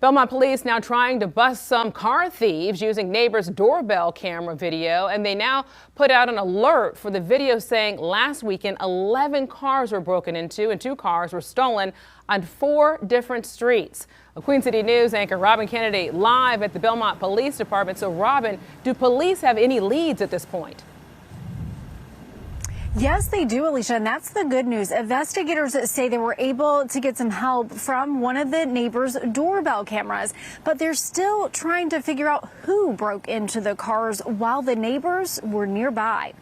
Belmont police now trying to bust some car thieves using neighbors' doorbell camera video, and they now put out an alert for the video saying last weekend 11 cars were broken into and 2 cars were stolen on 4 different streets. Queen City News anchor Robin Kennedy live at the Belmont Police Department. So Robin, do police have any leads at this point? Yes, they do, Alicia, and that's the good news. Investigators say they were able to get some help from one of the neighbors' doorbell cameras, but they're still trying to figure out who broke into the cars while the neighbors were nearby.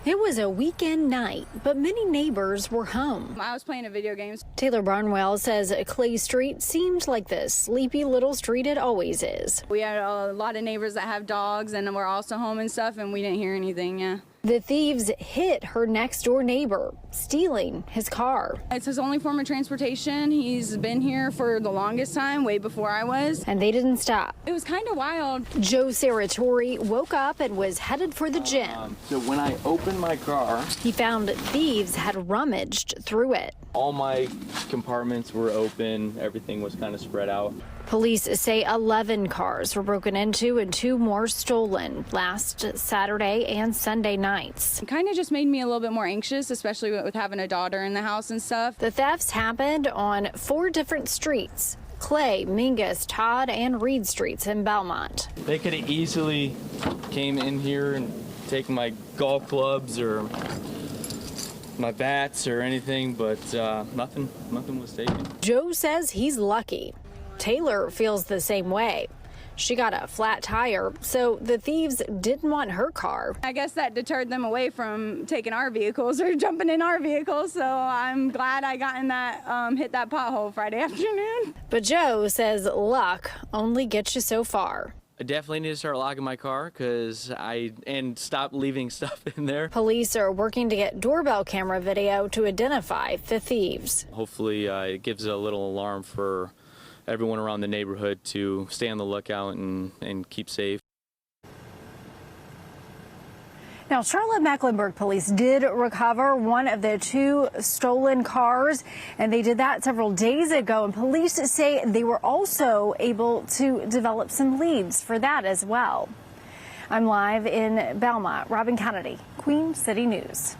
It was a weekend night, but many neighbors were home. I was playing a video game. Taylor Barnwell says Clay Street seemed like the sleepy little street it always is. We had a lot of neighbors that have dogs and we're also home and stuff, and we didn't hear anything, yeah. The thieves hit her next door neighbor, stealing his car. It's his only form of transportation. He's been here for the longest time, way before I was. And they didn't stop. It was kind of wild. Joe Saratori woke up and was headed for the gym. So when I opened my car, He found thieves had rummaged through it. all my compartments were open. Everything was kind of spread out. Police say 11 cars were broken into and 2 more stolen last Saturday and Sunday nights. It kind of just made me a little bit more anxious, especially with having a daughter in the house and stuff. The thefts happened on 4 different streets: Clay, Mingus, Todd, and Reed Streets in Belmont. They could have easily came in here and taken my golf clubs or my bats or anything, but nothing was taken. Joe says he's lucky. Taylor feels the same way. She got a flat tire, so the thieves didn't want her car. I guess that deterred them away from taking our vehicles or jumping in our vehicles, so I'm glad I got in that, hit that pothole Friday afternoon. But Joe says luck only gets you so far. I definitely need to start locking my car and stop leaving stuff in there. Police are working to get doorbell camera video to identify the thieves. Hopefully it gives a little alarm for everyone around the neighborhood to stay on the lookout and keep safe. Now, Charlotte-Mecklenburg police did recover one of the 2 stolen cars, and they did that several days ago. And police say they were also able to develop some leads for that as well. I'm live in Belmont. Robin Kennedy, Queen City News.